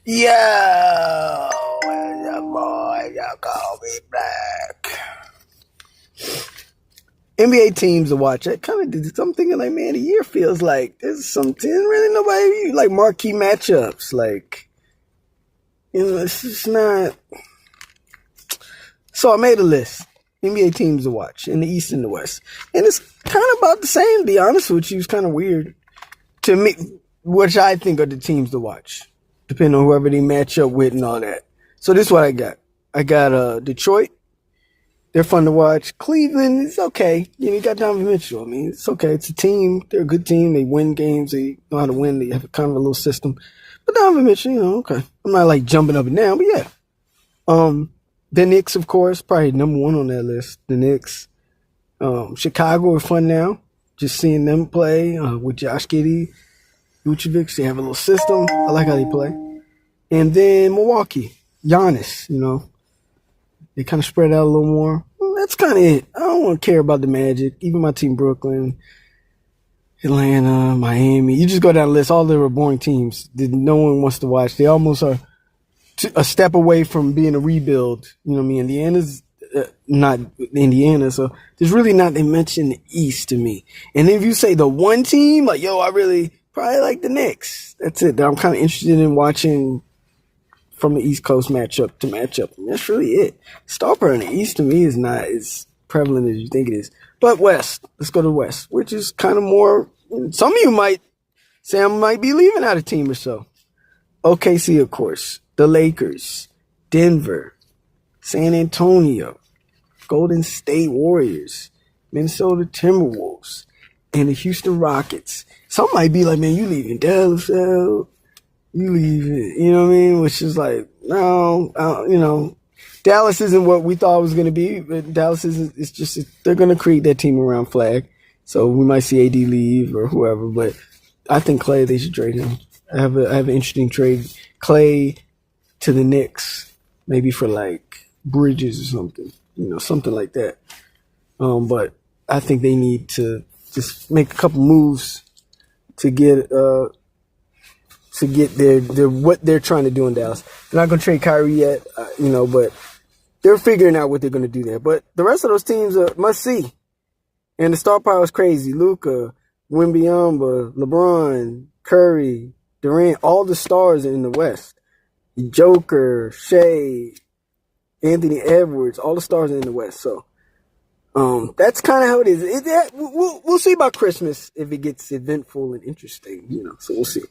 Yo, it's your boy, y'all call me Black. NBA teams to watch. I kind of did. I'm thinking like, man, the year feels like there's something really nobody like marquee matchups. Like, it's just not. So I made a list. NBA teams to watch in the East and the West, and it's kind of about the same. To be honest with you, it's kind of weird to me, which I think are the teams to watch, depending on whoever they match up with and all that. So this is what I got. I got Detroit. They're fun to watch. Cleveland is okay. You got Donovan Mitchell. I mean, it's okay. It's a team. They're a good team. They win games. They know how to win. They have kind of a little system. But Donovan Mitchell, okay. I'm not like jumping up and down, but yeah. The Knicks, of course, probably number one on that list. The Knicks. Chicago are fun now. Just seeing them play with Josh Giddey, Vucevic. They have a little system. I like how they play. And then Milwaukee, Giannis, They kind of spread out a little more. Well, that's kind of it. I don't want to care about the Magic. Even my team, Brooklyn, Atlanta, Miami. You just go down the list. All the boring teams that no one wants to watch. They almost are a step away from being a rebuild. You know what I mean? Indiana's not Indiana, so there's really not. They mention the East to me. And if you say the one team, like, I really probably like the Knicks. That's it. I'm kind of interested in watching from the East Coast matchup to matchup. And that's really it. Star power in the East to me is not as prevalent as you think it is. But West, let's go to the West, which is kind of more. Some of you might say I might be leaving out a team or so. OKC, of course, the Lakers, Denver, San Antonio, Golden State Warriors, Minnesota Timberwolves, and the Houston Rockets. Some might be like, man, you leaving Dallas out. You leave it, you know what I mean? Which is like, no, Dallas isn't what we thought it was going to be, but Dallas isn't, they're going to create that team around Flag. So we might see AD leave or whoever, but I think Clay, they should trade him. I have an interesting trade. Clay to the Knicks, maybe for like Bridges or something, something like that. But I think they need to just make a couple moves to get their what they're trying to do in Dallas. They're not going to trade Kyrie yet, but they're figuring out what they're going to do there. But the rest of those teams are must see. And the star power is crazy. Luka, Wembanyama, LeBron, Curry, Durant, all the stars are in the West. Joker, Shea, Anthony Edwards, all the stars are in the West. So that's kind of how it is. We'll see about Christmas if it gets eventful and interesting, So we'll see.